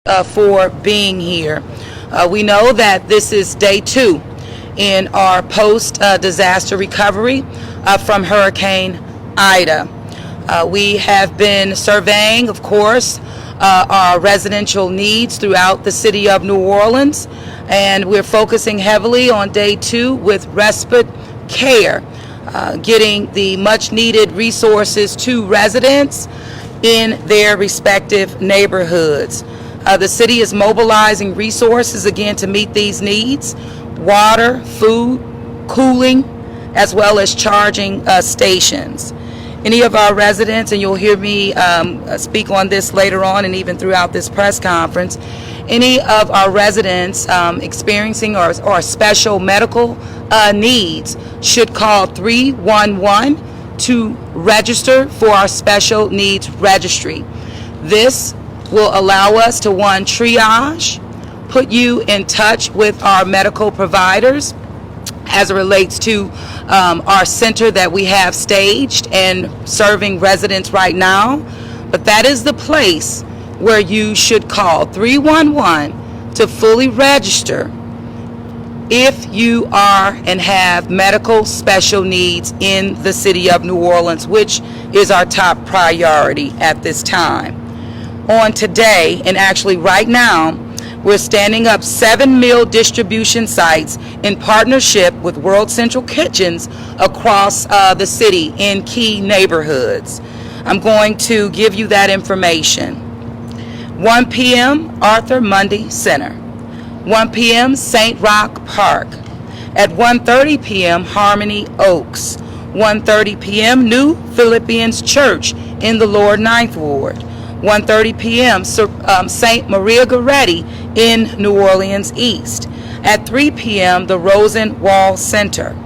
for being here. We know that this is day 2 in our post-disaster recovery from Hurricane Ida. We have been surveying, of course, our residential needs throughout the city of New Orleans, and we're focusing heavily on day 2 with respite care, getting the much needed resources to residents in their respective neighborhoods. The city is mobilizing resources again to meet these needs: water, food, cooling, as well as charging stations. Any of our residents, and you'll hear me speak on this later on and even throughout this press conference, any of our residents experiencing or special medical needs should call 311 to register for our special needs registry. This will allow us to, one, triage, put you in touch with our medical providers as it relates to our center that we have staged and serving residents right now. But that is the place where you should call 311 to fully register if you are and have medical special needs in the city of New Orleans, which is our top priority at this time. On today, and actually right now, we're standing up 7 meal distribution sites in partnership with World Central Kitchens across the city in key neighborhoods. I'm going to give you that information. 1 p.m. Arthur Mundy Center. 1 p.m. St. Roch Park. At 1:30 p.m. Harmony Oaks. 1:30 p.m. New Philippians Church in the Lower Ninth Ward. 1:30 p.m. St. Maria Goretti in New Orleans East. At 3 p.m. the Rosenwald Center.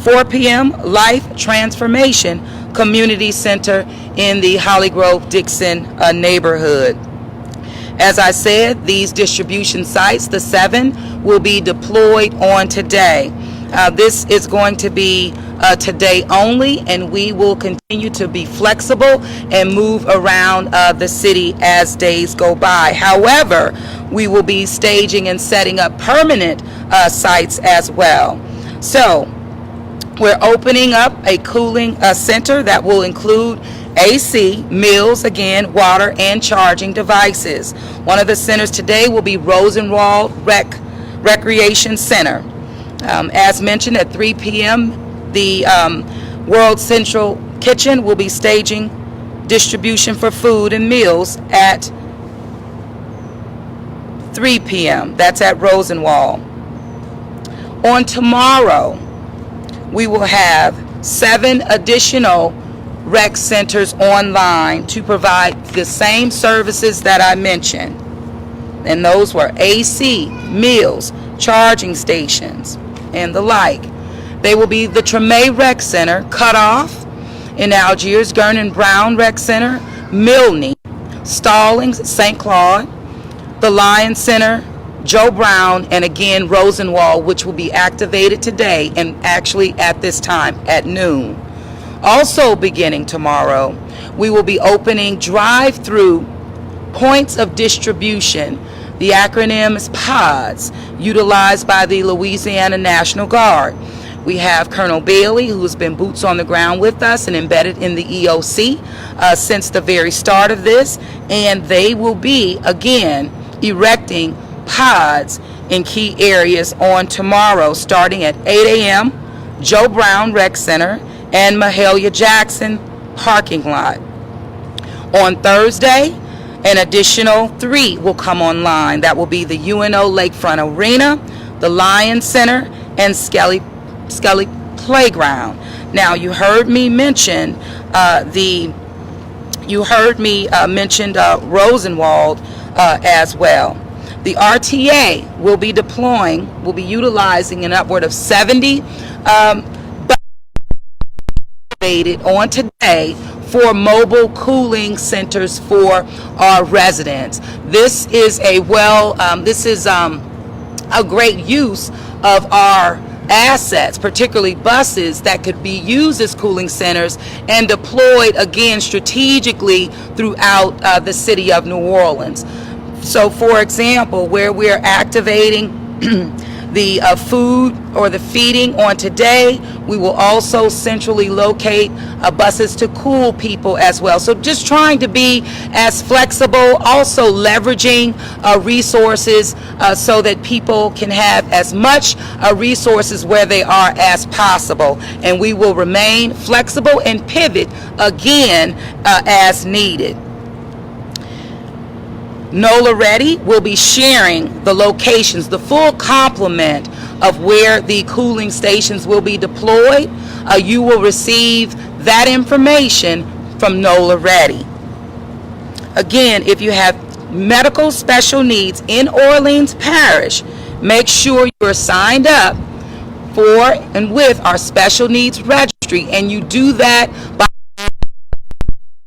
4 p.m. Life Transformation Community Center in the Holly Grove Dixon neighborhood. As I said, these distribution sites, the 7, will be deployed on today. This is going to be today only, and we will continue to be flexible and move around the city as days go by. However, we will be staging and setting up permanent sites as well. So we're opening up a cooling center that will include AC, meals, again, water, and charging devices. One of the centers today will be Rosenwald Recreation Center. As mentioned, at 3 p.m., the World Central Kitchen will be staging distribution for food and meals at 3 p.m. That's at Rosenwald. On tomorrow, we will have 7 additional rec centers online to provide the same services that I mentioned. And those were AC, meals, charging stations, and the like. They will be the Tremé Rec Center, Cutoff in Algiers, Gernon Brown Rec Center, Milne, Stallings, St. Claude, the Lion Center, Joe Brown, and again Rosenwald, which will be activated today and actually at this time at noon. Also beginning tomorrow, we will be opening drive-through points of distribution. The acronym is PODS, utilized by the Louisiana National Guard. We have Colonel Bailey, who's been boots on the ground with us and embedded in the EOC since the very start of this, and they will be, again, erecting pods in key areas on tomorrow, starting at 8 a.m., Joe Brown Rec Center and Mahalia Jackson parking lot. On Thursday, an additional 3 will come online. That will be the UNO Lakefront Arena, the Lion Center, and Skelly Playground. Now, you heard me mention Rosenwald as well. The RTA will be utilizing an upward of 70 on today for mobile cooling centers for our residents. This is a great use of our assets, particularly buses that could be used as cooling centers and deployed again strategically throughout the city of New Orleans. So, for example, where we're activating the food or the feeding on today, we will also centrally locate buses to cool people as well. So just trying to be as flexible, also leveraging resources so that people can have as much resources where they are as possible. And we will remain flexible and pivot again as needed. NOLA Ready will be sharing the locations, the full complement of where the cooling stations will be deployed. You will receive that information from NOLA Ready. Again, if you have medical special needs in Orleans Parish, make sure you're signed up for and with our special needs registry, and you do that by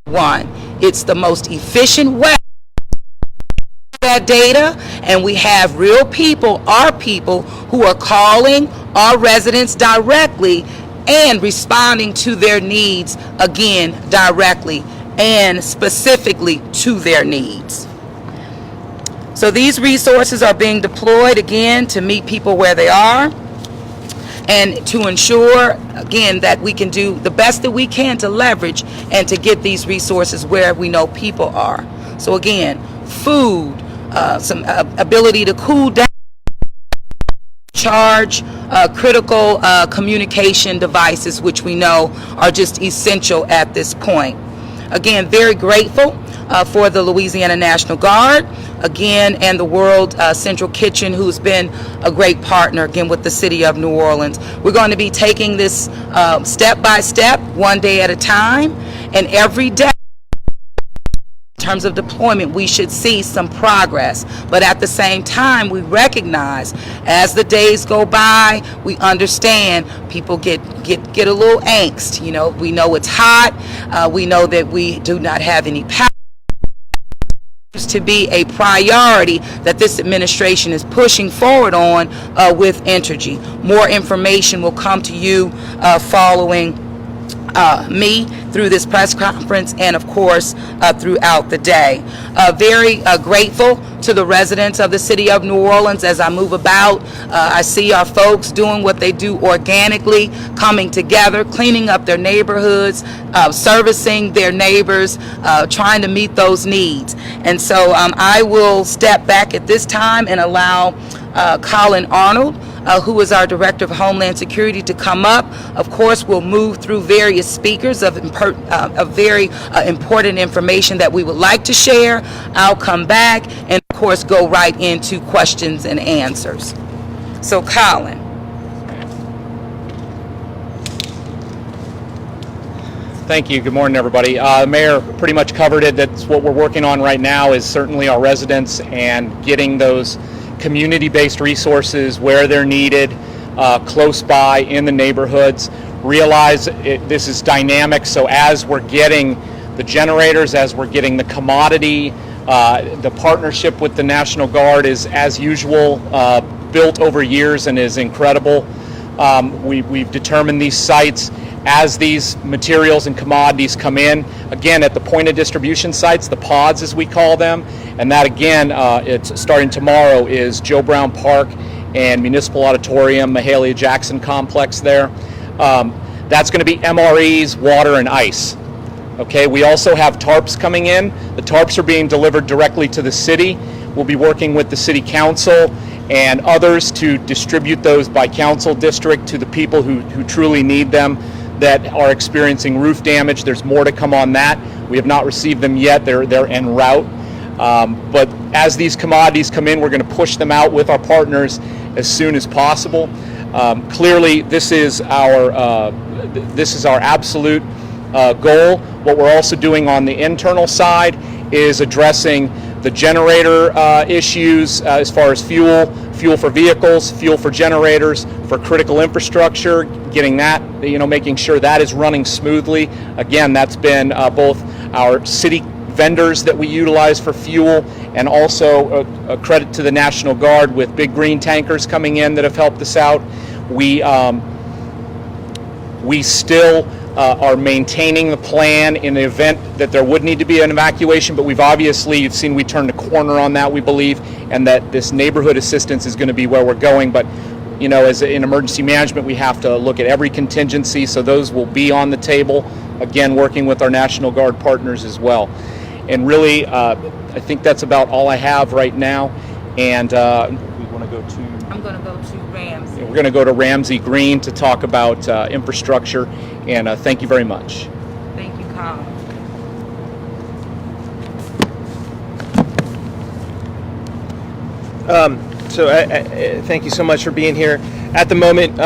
one. It's the most efficient way that data, and we have real people, our people, who are calling our residents directly and responding to their needs, again, directly and specifically to their needs. So these resources are being deployed, again, to meet people where they are and to ensure, again, that we can do the best that we can to leverage and to get these resources where we know people are. So again, food, some ability to cool down, charge critical communication devices, which we know are just essential at this point. Again, very grateful for the Louisiana National Guard, again, and the World Central Kitchen, who's been a great partner, again, with the city of New Orleans. We're going to be taking this step by step, one day at a time, and every day, in terms of deployment, we should see some progress. But at the same time, we recognize as the days go by, we understand people get a little angst. You know, we know it's hot. We know that we do not have any power. To be a priority that this administration is pushing forward on with energy. More information will come to you following me through this press conference and, of course, throughout the day. Very grateful to the residents of the city of New Orleans as I move about. I see our folks doing what they do organically, coming together, cleaning up their neighborhoods, servicing their neighbors, trying to meet those needs. And so I will step back at this time and allow Colin Arnold, who is our Director of Homeland Security, to come up. Of course, we'll move through various speakers of very important information that we would like to share. I'll come back and, of course, go right into questions and answers. So, Colin. Thank you. Good morning, everybody. The mayor pretty much covered it. That's what we're working on right now, is certainly our residents and getting those community-based resources where they're needed, close by in the neighborhoods. Realize this is dynamic, so as we're getting the generators, as we're getting the commodity, the partnership with the National Guard is, as usual, built over years and is incredible. We've determined these sites as these materials and commodities come in, again, at the point of distribution sites, the pods as we call them, and that, again, it's starting tomorrow, is Joe Brown Park and Municipal Auditorium, Mahalia Jackson Complex there. That's going to be MREs, water, and ice. Okay, we also have tarps coming in. The tarps are being delivered directly to the city. We'll be working with the city council and others to distribute those by council district to the people who truly need them, that are experiencing roof damage. There's more to come on that. We have not received them yet. They're en route. But as these commodities come in, we're going to push them out with our partners as soon as possible. Clearly, this is our absolute goal. What we're also doing on the internal side is addressing the generator issues as far as fuel for vehicles, fuel for generators, for critical infrastructure, getting that, making sure that is running smoothly. Again, that's been both our city vendors that we utilize for fuel, and also a credit to the National Guard with big green tankers coming in that have helped us out. We still are maintaining the plan in the event that there would need to be an evacuation, but you've seen we turned a corner on that, we believe, and that this neighborhood assistance is going to be where we're going. But as in emergency management, we have to look at every contingency, so those will be on the table, again, working with our National Guard partners as well. And really, I think that's about all I have right now. And we want to go to... I'm going to go to Ramsey. We're going to go to Ramsey Green to talk about infrastructure, and thank you very much. Thank you, Colin. Thank you so much for being here. At the moment,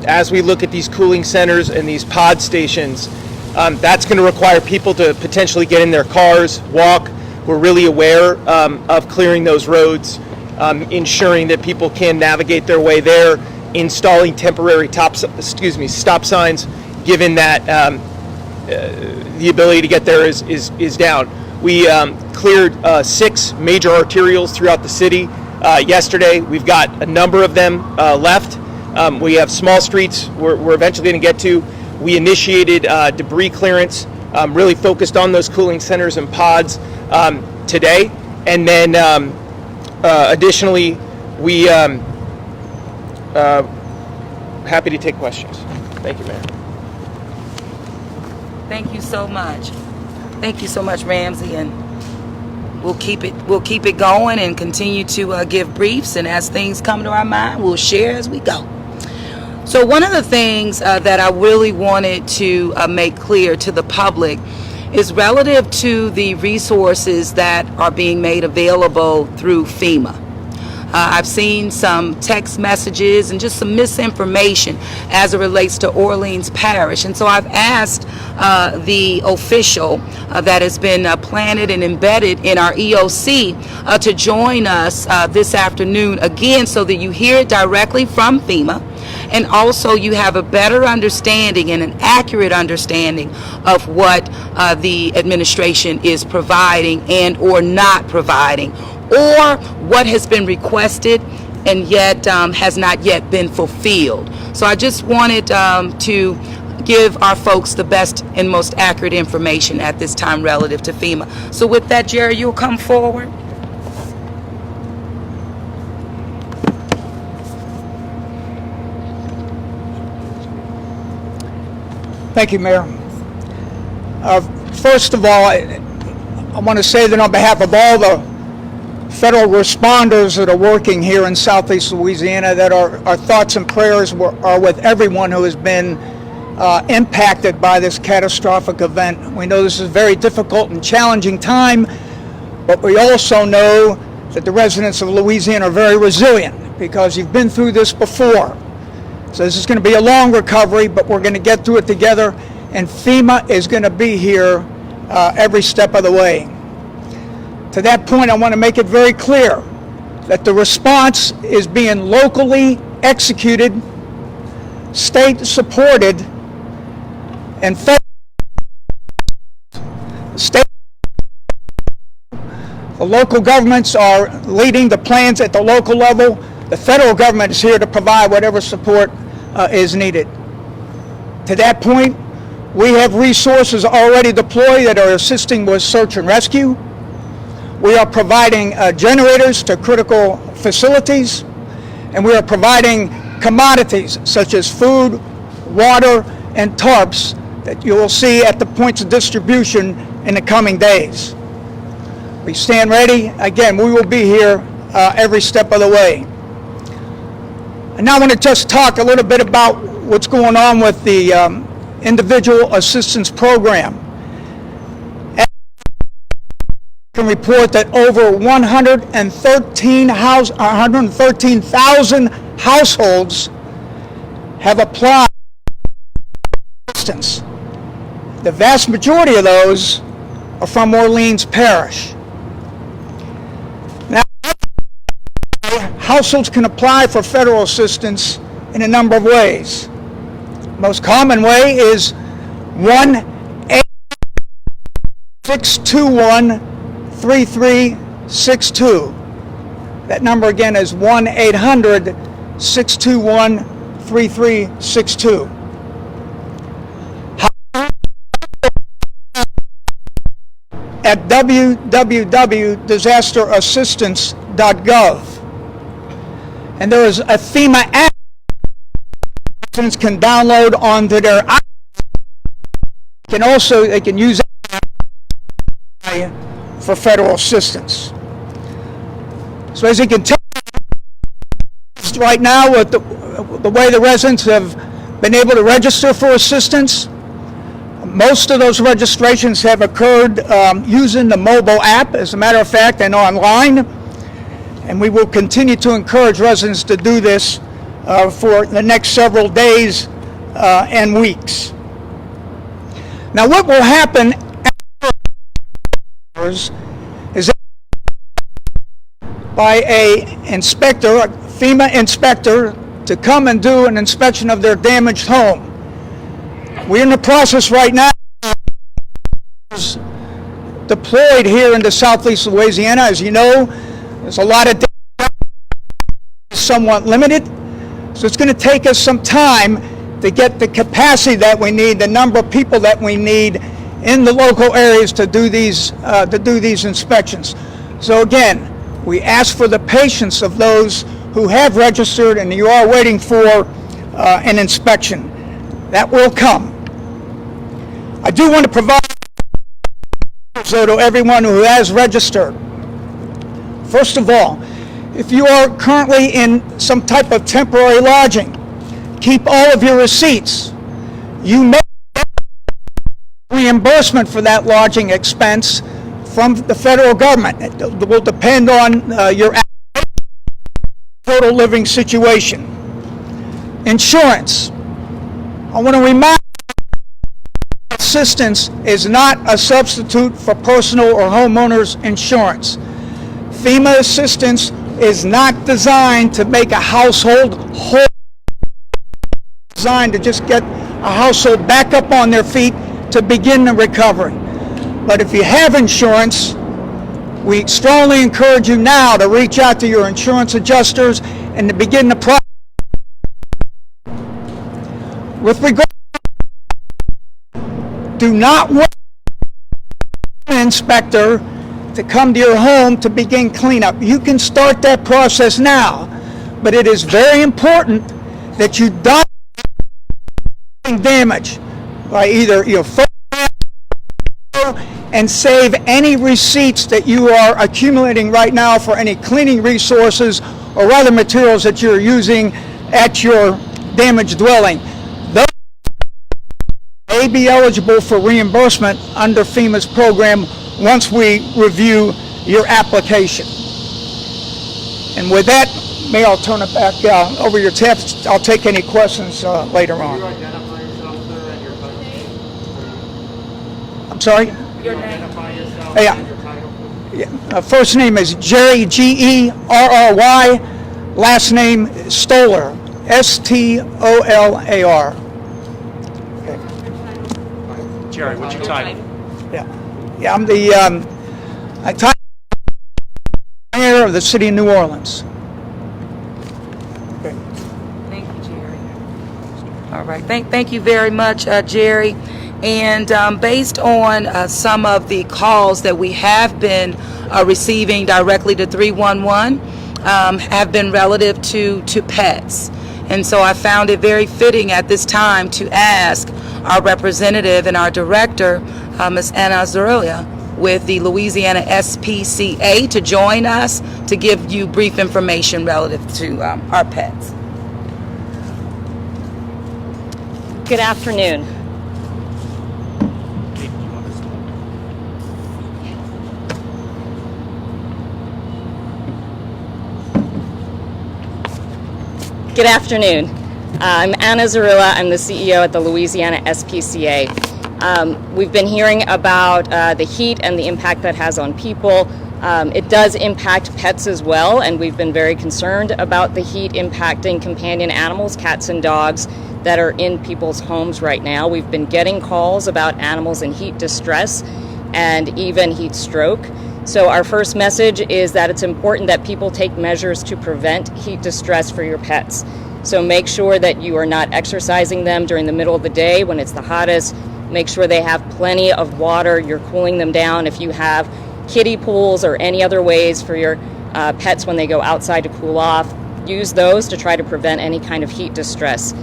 as we look at these cooling centers and these pod stations, that's going to require people to potentially get in their cars, walk. We're really aware of clearing those roads, ensuring that people can navigate their way there, installing temporary stop signs, given that the ability to get there is down. We cleared 6 major arterials throughout the city yesterday. We've got a number of them left. We have small streets we're eventually going to get to. We initiated debris clearance, really focused on those cooling centers and pods today. And then additionally, we happy to take questions. Thank you, Mayor. Thank you so much. Thank you so much, Ramsey, and we'll keep it going and continue to give briefs, and as things come to our mind, we'll share as we go. So one of the things that I really wanted to make clear to the public is relative to the resources that are being made available through FEMA. I've seen some text messages and just some misinformation as it relates to Orleans Parish. And so I've asked the official that has been planted and embedded in our EOC to join us this afternoon again, so that you hear it directly from FEMA, and also you have a better understanding and an accurate understanding of what the administration is providing and or not providing, or what has been requested and yet has not yet been fulfilled. So I just wanted to give our folks the best and most accurate information at this time relative to FEMA. So with that, Jerry, you'll come forward. Thank you, Mayor. First of all, I want to say that on behalf of all the federal responders that are working here in Southeast Louisiana, that our thoughts and prayers are with everyone who has been impacted by this catastrophic event. We know this is a very difficult and challenging time, but we also know that the residents of Louisiana are very resilient because you've been through this before. So this is going to be a long recovery, but we're going to get through it together, and FEMA is going to be here every step of the way. To that point, I want to make it very clear that the response is being locally executed, state-supported, and federal. The local governments are leading the plans at the local level. The federal government is here to provide whatever support is needed. To that point, we have resources already deployed that are assisting with search and rescue. We are providing generators to critical facilities, and we are providing commodities such as food, water, and tarps that you will see at the points of distribution in the coming days. We stand ready. Again, we will be here every step of the way. And now I want to just talk a little bit about what's going on with the Individual Assistance Program. I can report that over 113,000 households have applied for assistance. The vast majority of those are from Orleans Parish. Now, households can apply for federal assistance in a number of ways. The most common way is 1-800-621-3362. That number again is 1-800-621-3362. at www.disasterassistance.gov. And there is a FEMA app residents can download onto their iPhone. They can use it for federal assistance. So as you can tell, right now with the way the residents have been able to register for assistance, most of those registrations have occurred using the mobile app, as a matter of fact, and online. And we will continue to encourage residents to do this for the next several days and weeks. Now, what will happen is that by a FEMA inspector, to come and do an inspection of their damaged home. We're in the process right now deployed here into southeast Louisiana. As you know, there's a lot of somewhat limited, so it's going to take us some time to get the capacity that we need, the number of people that we need in the local areas to do these inspections. So again, we ask for the patience of those who have registered and you are waiting for an inspection. That will come. I do want to provide to everyone who has registered. First of all, if you are currently in some type of temporary lodging, keep all of your receipts. You may get reimbursement for that lodging expense from the federal government. It will depend on your total living situation. Insurance. I want to remind you, assistance is not a substitute for personal or homeowners insurance. FEMA assistance is not designed to make a household whole. It's designed to just get a household back up on their feet to begin the recovery. But if you have insurance, we strongly encourage you now to reach out to your insurance adjusters and to begin the process. With regard, do not wait for an inspector to come to your home to begin cleanup. You can start that process now, but it is very important that you document damage by either your phone and save any receipts that you are accumulating right now for any cleaning resources or other materials that you're using at your damaged dwelling. Those may be eligible for reimbursement under FEMA's program once we review your application. And with that, Mayor, I'll turn it back over your text. I'll take any questions later on. I'm sorry? Your name. Identify yourself Yeah. and your title. Yeah. First name is Jerry, Gerry. Last name Stolar, Stolar. Okay. Jerry, what's your title? Yeah, I'm the mayor of the city of New Orleans. Okay. Thank you, Jerry. All right. Thank you very much, Jerry. And based on some of the calls that we have been receiving directly to 311 have been relative to pets. And so I found it very fitting at this time to ask our representative and our director, Ms. Anna Zarulla, with the Louisiana SPCA to join us to give you brief information relative to our pets. Good afternoon. Good afternoon. I'm Anna Zarulla. I'm the CEO at the Louisiana SPCA. We've been hearing about the heat and the impact that has on people. It does impact pets as well, and we've been very concerned about the heat impacting companion animals, cats and dogs, that are in people's homes right now. We've been getting calls about animals in heat distress and even heat stroke. So our first message is that it's important that people take measures to prevent heat distress for your pets. So make sure that you are not exercising them during the middle of the day when it's the hottest. Make sure they have plenty of water. You're cooling them down. If you have kiddie pools or any other ways for your pets when they go outside to cool off, use those to try to prevent any kind of heat distress.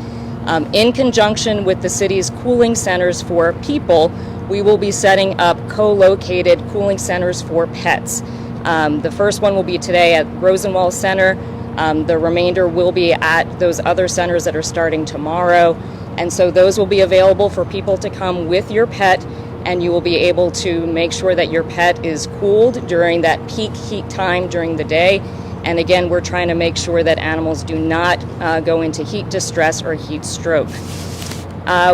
In conjunction with the city's cooling centers for people, we will be setting up co-located cooling centers for pets. The first one will be today at Rosenwald Center. The remainder will be at those other centers that are starting tomorrow. And so those will be available for people to come with your pet, and you will be able to make sure that your pet is cooled during that peak heat time during the day. And again, we're trying to make sure that animals do not go into heat distress or heat stroke.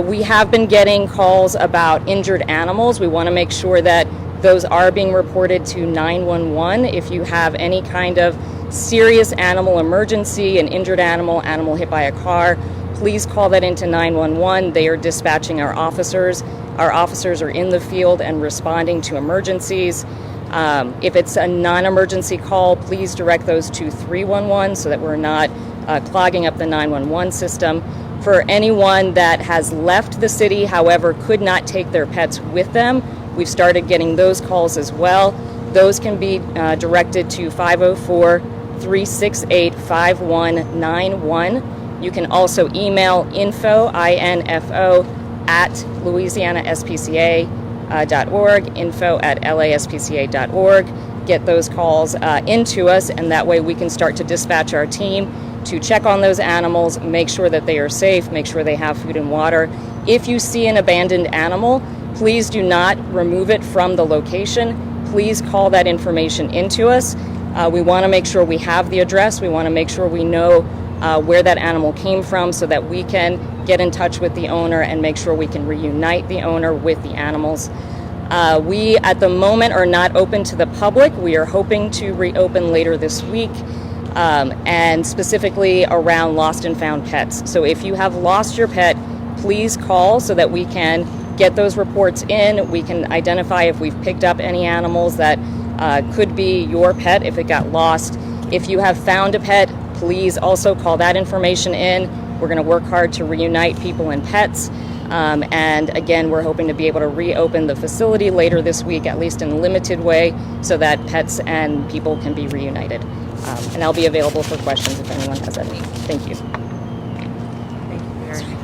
We have been getting calls about injured animals. We want to make sure that those are being reported to 911. If you have any kind of serious animal emergency, an injured animal hit by a car, please call that into 911. They are dispatching our officers. Our officers are in the field and responding to emergencies. If it's a non-emergency call, please direct those to 311 so that we're not clogging up the 911 system. For anyone that has left the city, however, could not take their pets with them, we've started getting those calls as well. Those can be directed to 504-368-5191. You can also email info, I-N-F-O, at louisianaspca.org, info@laspca.org. Get those calls into us, and that way we can start to dispatch our team to check on those animals, make sure that they are safe, make sure they have food and water. If you see an abandoned animal, please do not remove it from the location. Please call that information into us. We want to make sure we have the address. We want to make sure we know where that animal came from so that we can get in touch with the owner and make sure we can reunite the owner with the animals. We, at the moment, are not open to the public. We are hoping to reopen later this week, and specifically around lost and found pets. So if you have lost your pet, please call so that we can get those reports in. We can identify if we've picked up any animals that could be your pet if it got lost. If you have found a pet, please also call that information in. We're going to work hard to reunite people and pets. And again, we're hoping to be able to reopen the facility later this week, at least in a limited way, so that pets and people can be reunited. And I'll be available for questions if anyone has any. Thank you. Thank you very much.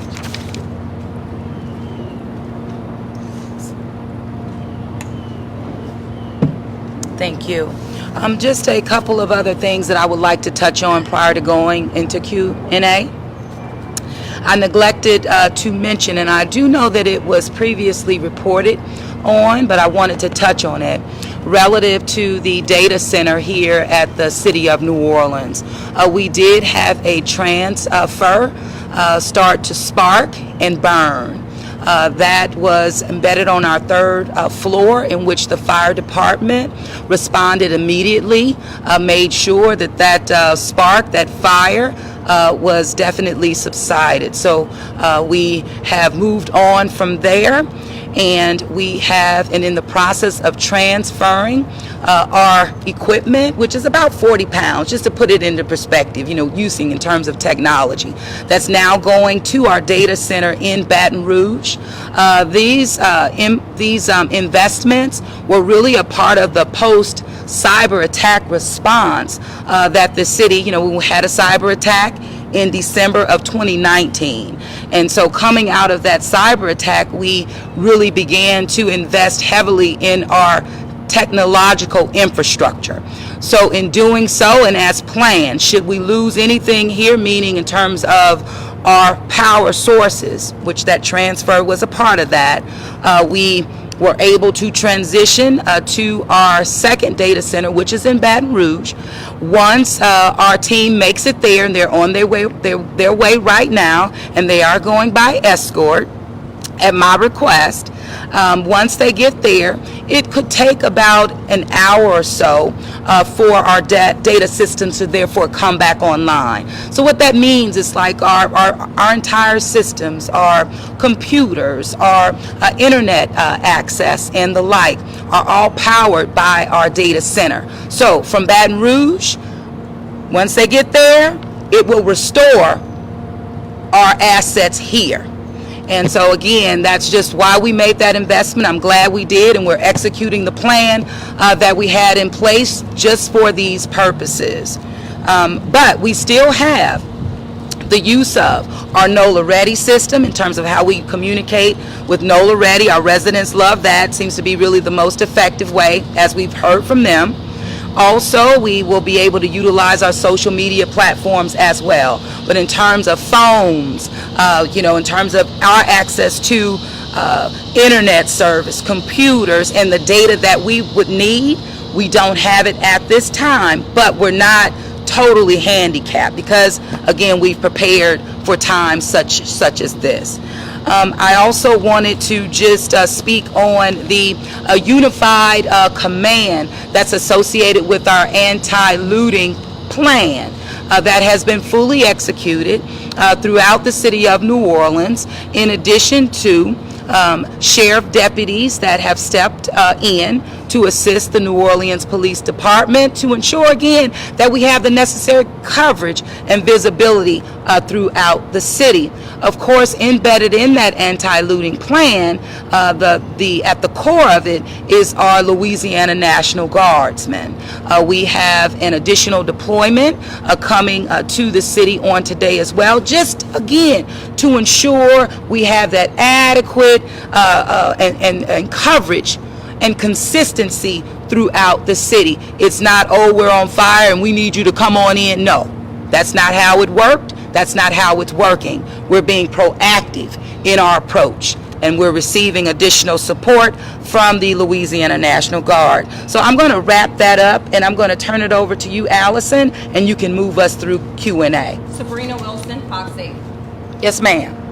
Thank you. Just a couple of other things that I would like to touch on prior to going into Q&A. I neglected to mention, and I do know that it was previously reported on, but I wanted to touch on it, relative to the data center here at the City of New Orleans. We did have a transfer start to spark and burn. That was embedded on our third floor, in which the fire department responded immediately, made sure that that spark, that fire, was definitely subsided. So we have moved on from there, and we have, and in the process of transferring our equipment, which is about 40 pounds, just to put it into perspective, using in terms of technology, that's now going to our data center in Baton Rouge. These investments were really a part of the post cyber attack response that the city, we had a cyber attack in December of 2019. And so coming out of that cyber attack, we really began to invest heavily in our technological infrastructure. So in doing so, and as planned, should we lose anything here, meaning in terms of our power sources, which that transfer was a part of that, we were able to transition to our second data center, which is in Baton Rouge. Once our team makes it there, and they're on their way right now, and they are going by escort at my request. Once they get there, it could take about an hour or so for our data systems to therefore come back online. So what that means is like our entire systems, our computers, our internet access and the like are all powered by our data center. So from Baton Rouge, once they get there, it will restore our assets here. And so again, that's just why we made that investment. I'm glad we did, and we're executing the plan that we had in place just for these purposes. But we still have the use of our NOLA Ready system in terms of how we communicate with NOLA Ready. Our residents love that. Seems to be really the most effective way, as we've heard from them. Also, we will be able to utilize our social media platforms as well. But in terms of phones, in terms of our access to internet service, computers, and the data that we would need, we don't have it at this time, but we're not totally handicapped because, again, we've prepared for times such as this. I also wanted to just speak on the unified command that's associated with our anti-looting plan that has been fully executed throughout the city of New Orleans, in addition to sheriff deputies that have stepped in to assist the New Orleans Police Department to ensure, again, that we have the necessary coverage and visibility throughout the city. Of course, embedded in that anti-looting plan, at the core of it is our Louisiana National Guardsmen. We have an additional deployment coming to the city on today as well, just again to ensure we have that adequate and coverage and consistency throughout the city. It's not, oh, we're on fire and we need you to come on in. No, that's not how it worked. That's not how it's working. We're being proactive in our approach, and we're receiving additional support from the Louisiana National Guard. So I'm going to wrap that up, and I'm going to turn it over to you, Allison, and you can move us through Q&A. Sabrina Wilson, Fox 8. Yes, ma'am.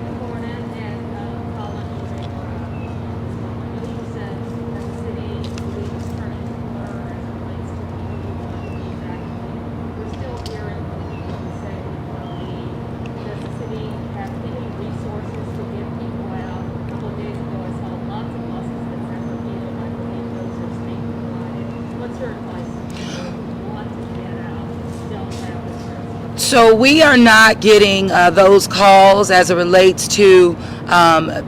So we are not getting those calls as it relates to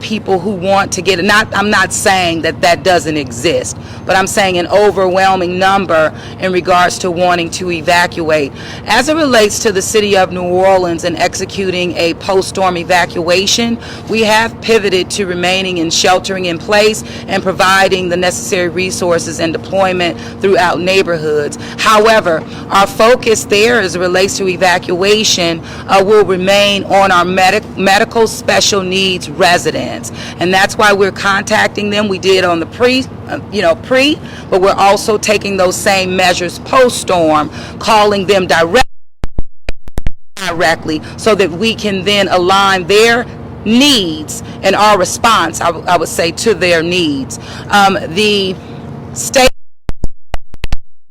people who want to get it. I'm not saying that doesn't exist, but I'm saying an overwhelming number in regards to wanting to evacuate. As it relates to the city of New Orleans and executing a post-storm evacuation, we have pivoted to remaining and sheltering in place and providing the necessary resources and deployment throughout neighborhoods. However, our focus there as it relates to evacuation will remain on our medical special needs residents, and that's why we're contacting them. We did on the pre, but we're also taking those same measures post-storm, calling them directly so that we can then align their needs and our response, I would say, to their needs. The state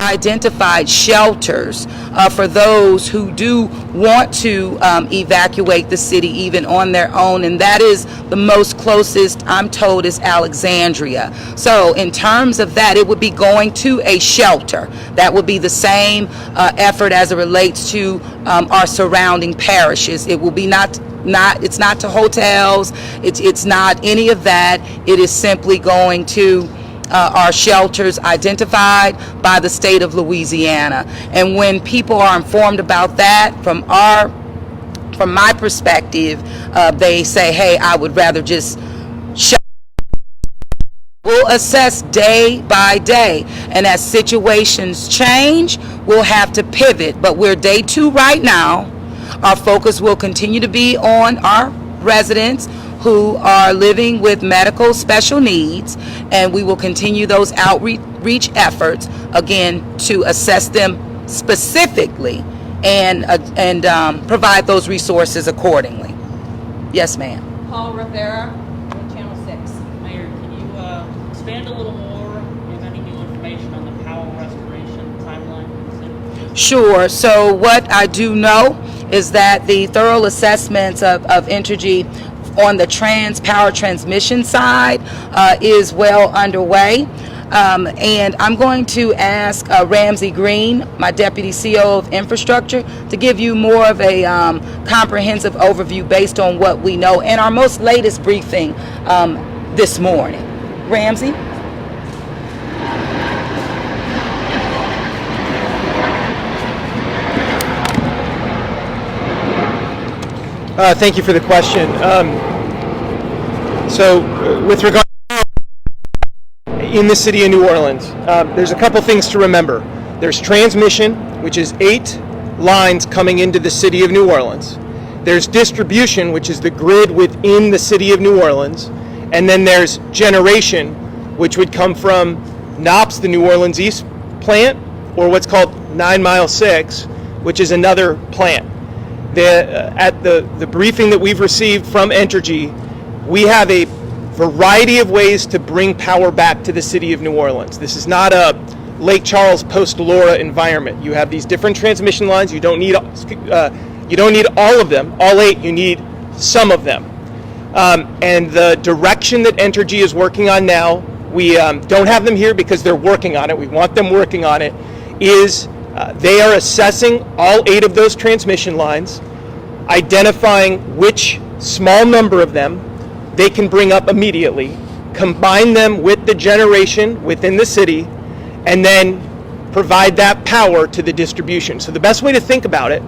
identified shelters for those who do want to evacuate the city even on their own, and that is the most closest, I'm told, is Alexandria. So in terms of that, it would be going to a shelter. That would be the same effort as it relates to our surrounding parishes. It will be it's not to hotels, it's not any of that. It is simply going to our shelters identified by the state of Louisiana. And when people are informed about that, from my perspective, they say, hey, I would rather just shelter. We'll assess day by day, and as situations change, we'll have to pivot. But we're day 2 right now. Our focus will continue to be on our residents who are living with medical special needs, and we will continue those outreach efforts, again, to assess them specifically and provide those resources accordingly. Yes, ma'am. Paul Rivera, Channel 6. Mayor, can you expand a little more? Do you have any new information on the power restoration timeline for the city? Sure. So what I do know is that the thorough assessments of Entergy on the power transmission side is well underway. And I'm going to ask Ramsey Green, my Deputy CEO of Infrastructure, to give you more of a comprehensive overview based on what we know and our most latest briefing this morning. Ramsey? Thank you for the question. With regard in the city of New Orleans, there's a couple things to remember. There's transmission, which is 8 lines coming into the city of New Orleans. There's distribution, which is the grid within the city of New Orleans. And then there's generation, which would come from NOPS, the New Orleans East plant, or what's called 9 Mile 6, which is another plant. At the briefing that we've received from Entergy, we have a variety of ways to bring power back to the city of New Orleans. This is not a Lake Charles post-Laura environment. You have these different transmission lines. You don't need all of them, all 8. You need some of them. And the direction that Entergy is working on now, we don't have them here because they're working on it. We want them working on it. Is they are assessing all 8 of those transmission lines, identifying which small number of them they can bring up immediately, combine them with the generation within the city, and then provide that power to the distribution. So the best way to think about it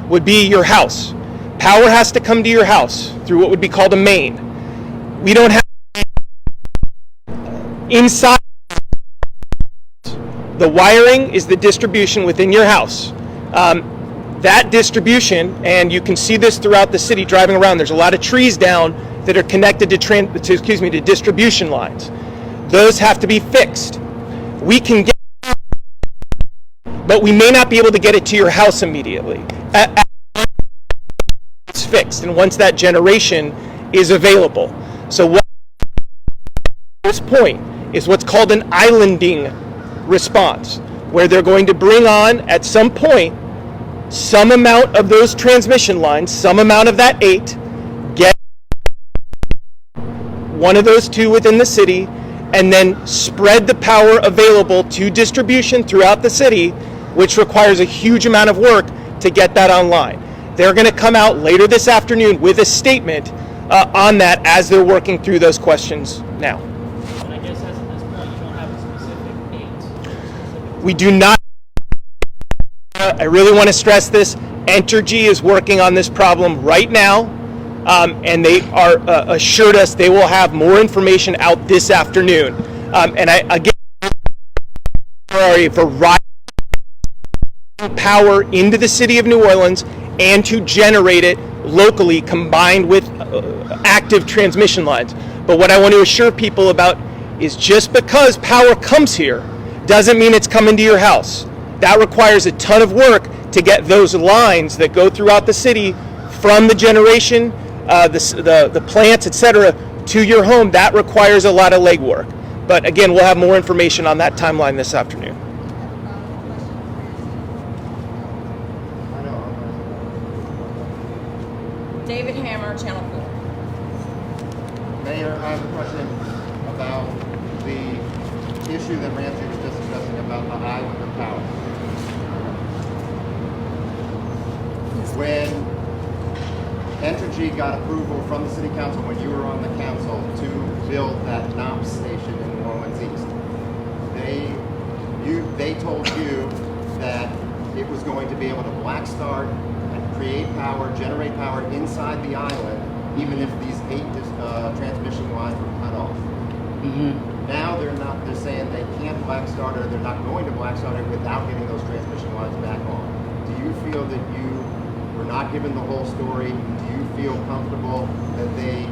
would be your house. Power has to come to your house through what would be called a main. We don't have inside. The wiring is the distribution within your house. That distribution, and you can see this throughout the city driving around, there's a lot of trees down that are connected to distribution lines. Those have to be fixed. We can get, but we may not be able to get it to your house immediately. It's fixed, and once that generation is available. So what at this point is what's called an islanding response, where they're going to bring on, at some point, some amount of those transmission lines, some amount of that 8, get one of those 2 within the city, and then spread the power available to distribution throughout the city, which requires a huge amount of work to get that online. They're going to come out later this afternoon with a statement on that as they're working through those questions now. And I guess as of this point, you don't have a specific date. We do not. I really want to stress this. Entergy is working on this problem right now, and they are assured us they will have more information out this afternoon. And again, a variety of power into the city of New Orleans and to generate it locally combined with active transmission lines. But what I want to assure people about is just because power comes here doesn't mean it's coming to your house. That requires a ton of work to get those lines that go throughout the city from the generation, the plants, etc., to your home. That requires a lot of legwork. But again, we'll have more information on that timeline this afternoon. David Hammer, Channel 4. Mayor, I have a question about the issue that Ramsey was just discussing about the island of power. When Entergy got approval from the city council when you were on the council to build that NOPS station in New Orleans East, they told you that it was going to be able to black start and create power, generate power inside the island, even if these 8 transmission lines were cut off. Mm-hmm. Now they're saying they can't black start it, or they're not going to black start it without getting those transmission lines back on. Do you feel that you were not given the whole story? Do you feel comfortable that they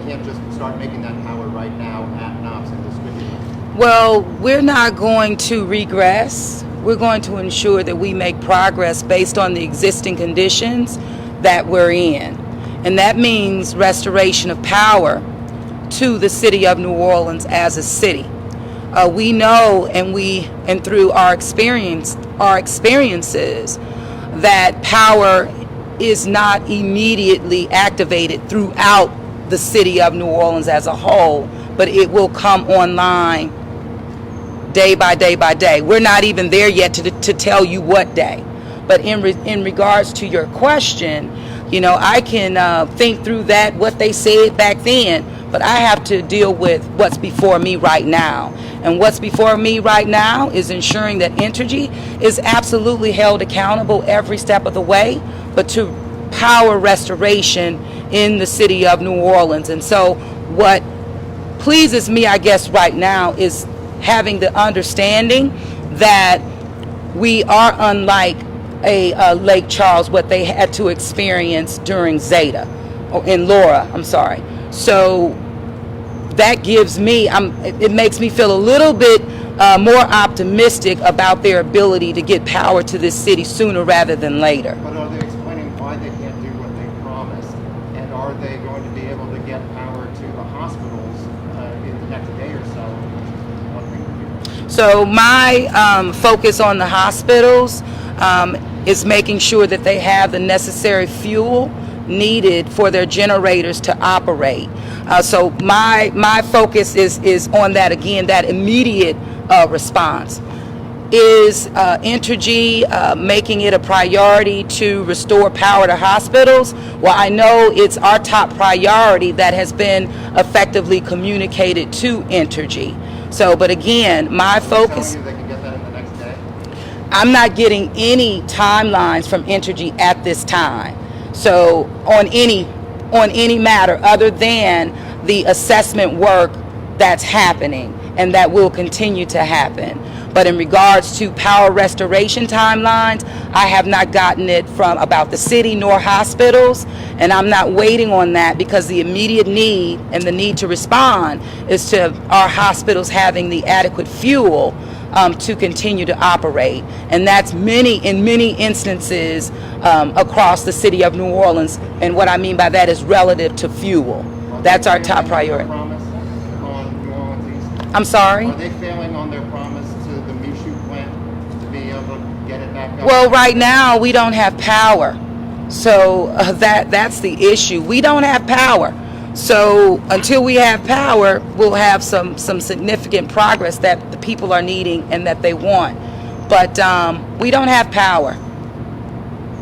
can't just start making that power right now at NOPS and distribute it? Well, we're not going to regress. We're going to ensure that we make progress based on the existing conditions that we're in. And that means restoration of power to the city of New Orleans as a city. We know, and through our experiences, that power is not immediately activated throughout the city of New Orleans as a whole, but it will come online day by day by day. We're not even there yet to tell you what day. But in regards to your question, you know, I can think through that, what they said back then, but I have to deal with what's before me right now. And what's before me right now is ensuring that Entergy is absolutely held accountable every step of the way, but to power restoration in the city of New Orleans. And so what pleases me, I guess, right now is having the understanding that we are unlike a Lake Charles, what they had to experience during Zeta, or in Laura, I'm sorry. So that gives me, it makes me feel a little bit more optimistic about their ability to get power to this city sooner rather than later. But are they explaining why they can't do what they promised? And are they going to be able to get power to the hospitals in the next day or so? So my focus on the hospitals is making sure that they have the necessary fuel needed for their generators to operate. So my focus is on that again, that immediate response. Is Entergy making it a priority to restore power to hospitals? Well, I know it's our top priority that has been effectively communicated to Entergy. So, but again, my focus... They can get that in the next day? I'm not getting any timelines from Entergy at this time. So on any matter other than the assessment work that's happening and that will continue to happen. But in regards to power restoration timelines, I have not gotten it from about the city nor hospitals, and I'm not waiting on that because the immediate need and the need to respond is to our hospitals having the adequate fuel to continue to operate. And that's in many instances across the city of New Orleans, and what I mean by that is relative to fuel. That's our top priority. I'm sorry? Are they failing on their promise to the Michoud plant to be able to get it back up? Well, right now we don't have power, so that's the issue. We don't have power. So until we have power, we'll have some significant progress that the people are needing and that they want. But we don't have power.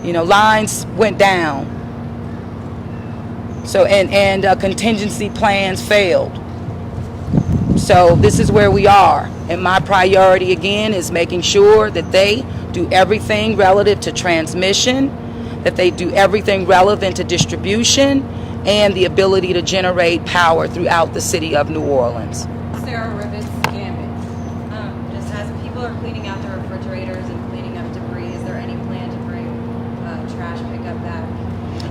You know, lines went down. So and contingency plans failed. So this is where we are. And my priority again is making sure that they do everything relative to transmission, that they do everything relevant to distribution, and the ability to generate power throughout the city of New Orleans. Sarah Rivets, Gambit. Just as people are cleaning out their refrigerators and cleaning up debris, is there any plan to bring trash pickup back?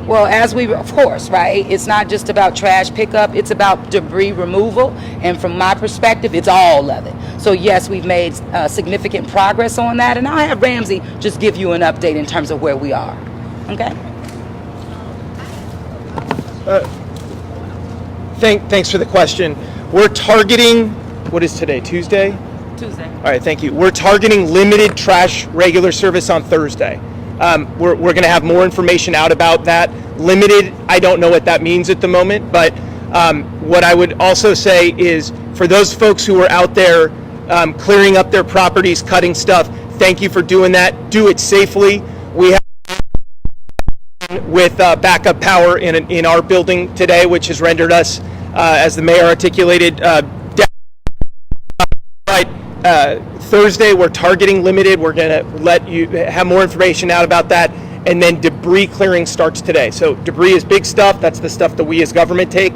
Well, of course, right? It's not just about trash pickup, it's about debris removal. And from my perspective, it's all of it. So yes, we've made significant progress on that. And I'll have Ramsey just give you an update in terms of where we are. Okay? Thanks for the question. We're targeting, what is today, Tuesday? Tuesday. All right, thank you. We're targeting limited trash regular service on Thursday. We're going to have more information out about that. Limited, I don't know what that means at the moment, but what I would also say is for those folks who are out there clearing up their properties, cutting stuff, thank you for doing that. Do it safely. We have with backup power in our building today, which has rendered us, as the mayor articulated, Thursday we're targeting limited. We're going to let you have more information out about that, and then debris clearing starts today. So debris is big stuff. That's the stuff that we as government take.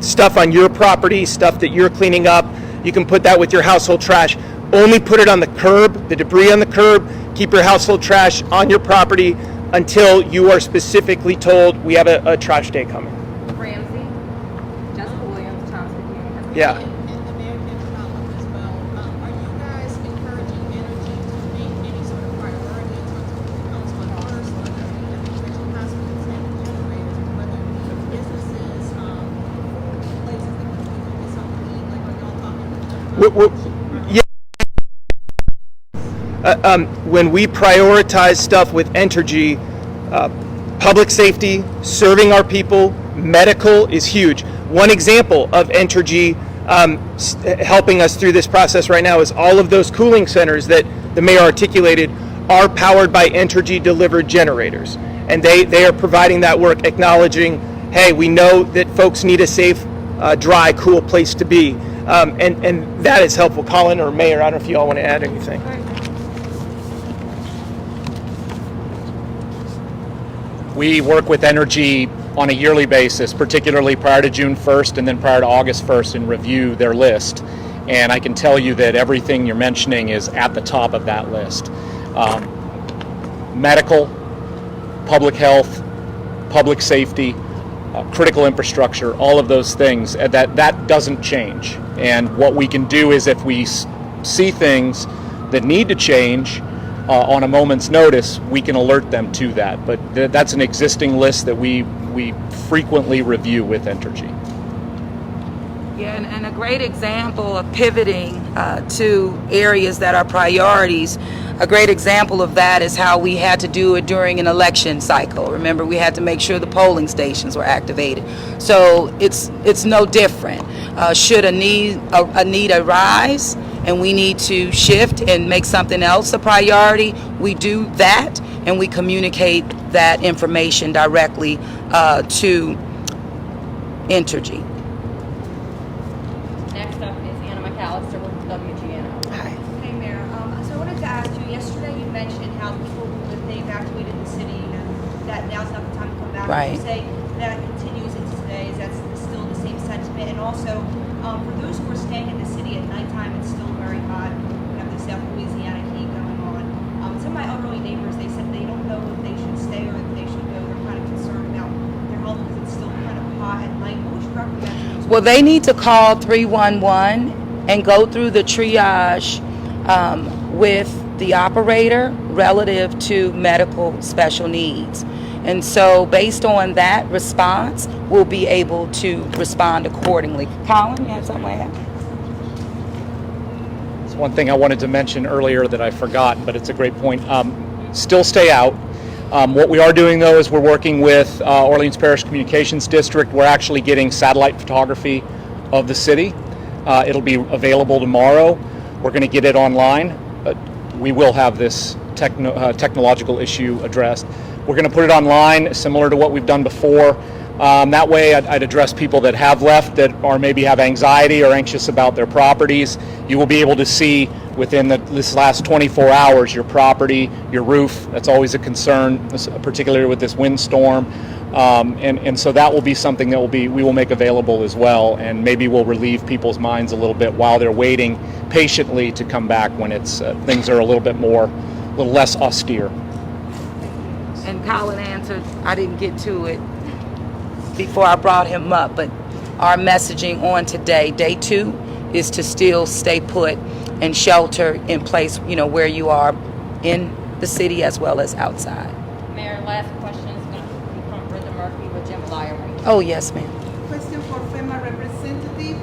Stuff on your property, stuff that you're cleaning up, you can put that with your household trash. Only put it on the curb, the debris on the curb. Keep your household trash on your property until you are specifically told we have a trash day coming. Ramsey, Jessica Williams, Thompson Community. Yeah. And the mayor can comment as well. Are you guys encouraging Entergy to make any sort of priority in terms of who comes on first, whether it be individual hospitals and generators, whether it be businesses, places that people can get something to eat? Like, are y'all talking? When we prioritize stuff with Entergy, public safety, serving our people, medical is huge. One example of Entergy helping us through this process right now is all of those cooling centers that the mayor articulated are powered by Entergy delivered generators. And they are providing that work, acknowledging, hey, we know that folks need a safe, dry, cool place to be. And that is helpful. Colin or Mayor, I don't know if you all want to add anything. We work with Entergy on a yearly basis, particularly prior to June 1st and then prior to August 1st, and review their list. And I can tell you that everything you're mentioning is at the top of that list. Medical, public health, public safety, critical infrastructure, all of those things, that doesn't change. And what we can do is if we see things that need to change on a moment's notice, we can alert them to that. But that's an existing list that we frequently review with Entergy. Yeah, and a great example of pivoting to areas that are priorities. A great example of that is how we had to do it during an election cycle. Remember, we had to make sure the polling stations were activated. So it's no different. Should a need arise and we need to shift and make something else a priority, we do that and we communicate that information directly to Entergy. Next up is Anna McAllister with WGNO. Hi. Hey, Mayor. So I wanted to ask you, yesterday you mentioned how people, if they evacuated the city, that now's not the time to come back. Right. Would you say that continues into today? Is that still the same sentiment? And also, for those who are staying in the city at nighttime, it's still very hot. We have the South Louisiana heat going on. Some of my elderly neighbors, they said they don't know if they should stay or if they should go. They're kind of concerned about their health because it's still kind of hot at night. What would you recommend? Well, they need to call 311 and go through the triage with the operator relative to medical special needs. And so based on that response, we'll be able to respond accordingly. Colin, you have something to add? It's one thing I wanted to mention earlier that I forgot, but it's a great point. Still stay out. What we are doing, though, is we're working with Orleans Parish Communications District. We're actually getting satellite photography of the city. It'll be available tomorrow. We're going to get it online, but we will have this technological issue addressed. We're going to put it online, similar to what we've done before. That way, I'd address people that have left that are maybe have anxiety or anxious about their properties. You will be able to see within this last 24 hours your property, your roof. That's always a concern, particularly with this windstorm. And so that will be something that we will make available as well, and maybe we'll relieve people's minds a little bit while they're waiting patiently to come back when it's things are a little less austere. And Colin answered, I didn't get to it before I brought him up, but our messaging on today, day 2, is to still stay put and shelter in place, where you are in the city as well as outside. Mayor, last question is going to be from Brenda Murphy with Jim Lyery. Oh, yes, ma'am. Question for FEMA representative.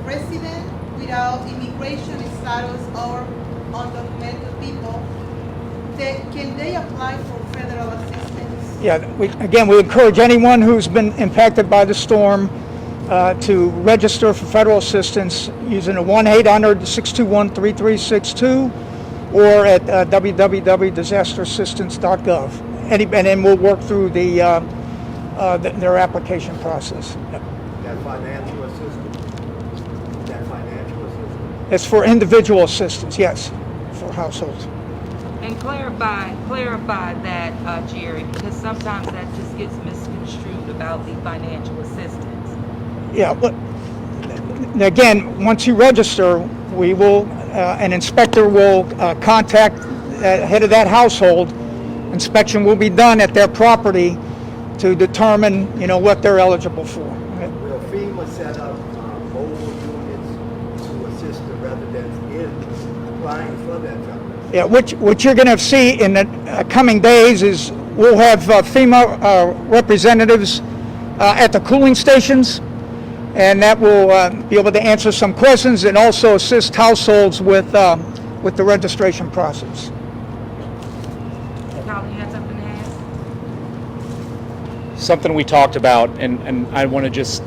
Resident without immigration status or undocumented people, can they apply for federal assistance? Yeah, we encourage anyone who's been impacted by the storm to register for federal assistance using a 1-800-621-3362 or at www.disasterassistance.gov. And then we'll work through their application process. Yep. That financial assistance? It's for individual assistance, yes, for households. And clarify that, Jerry, because sometimes that just gets misconstrued about the financial assistance. Yeah, but again, once you register, we will, an inspector will contact the head of that household. Inspection will be done at their property to determine, what they're eligible for. Will FEMA set up mobile units to assist the residents in applying for that funding? Yeah, what you're going to see in the coming days is we'll have FEMA representatives at the cooling stations, and that will be able to answer some questions and also assist households with the registration process. Colin, you had something to add? Something we talked about, and I want to just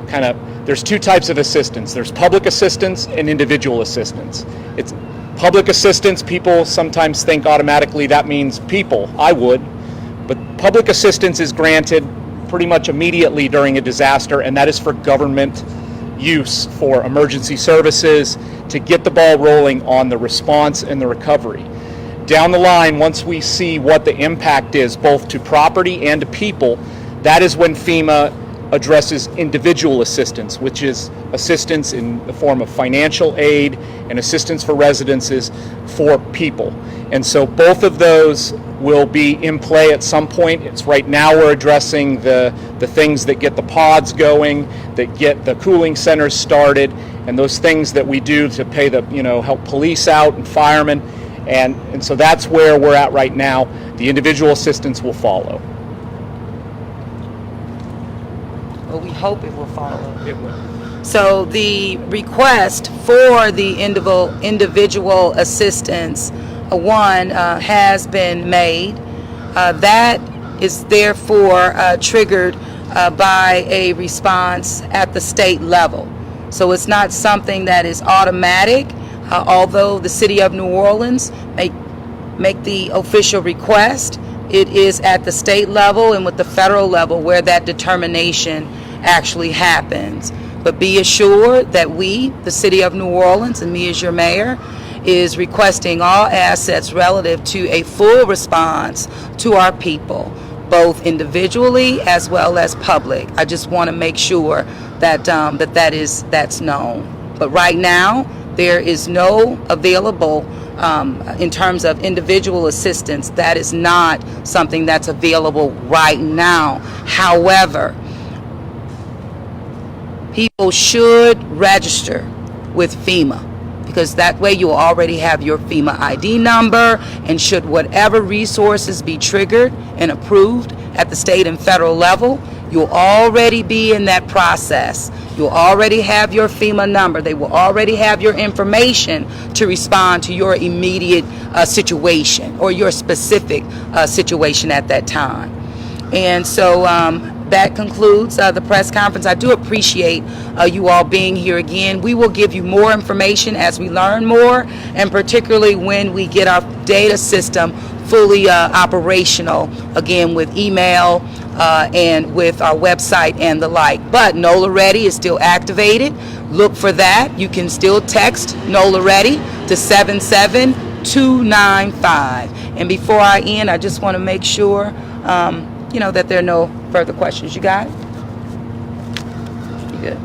kind of there's two types of assistance. There's public assistance and individual assistance. It's public assistance, people sometimes think automatically that means people. I would. But public assistance is granted pretty much immediately during a disaster, and that is for government use, for emergency services, to get the ball rolling on the response and the recovery. Down the line, once we see what the impact is, both to property and to people, that is when FEMA addresses individual assistance, which is assistance in the form of financial aid and assistance for residences for people. And so both of those will be in play at some point. It's right now we're addressing the things that get the pods going, that get the cooling centers started, and those things that we do to pay the, help police out and firemen. And so that's where we're at right now. The individual assistance will follow. Well, we hope it will follow. It will. So the request for the individual assistance, has been made. That is therefore triggered by a response at the state level. So it's not something that is automatic, although the city of New Orleans may make the official request. It is at the state level and with the federal level where that determination actually happens. But be assured that we, the city of New Orleans, and me as your mayor, is requesting all assets relative to a full response to our people, both individually as well as public. I just want to make sure that that's known. But right now, there is no available in terms of individual assistance. That is not something that's available right now. However, people should register with FEMA, because that way you'll already have your FEMA ID number, and should whatever resources be triggered and approved at the state and federal level, you'll already be in that process. You'll already have your FEMA number. They will already have your information to respond to your immediate situation or your specific situation at that time. And so that concludes the press conference. I do appreciate you all being here again. We will give you more information as we learn more, and particularly when we get our data system fully operational, again with email and with our website and the like. But NOLA Ready is still activated. Look for that. You can still text NOLA Ready to 77295. And before I end, I just want to make sure that there are no further questions. You got it? You good?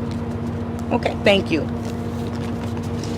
Okay, thank you.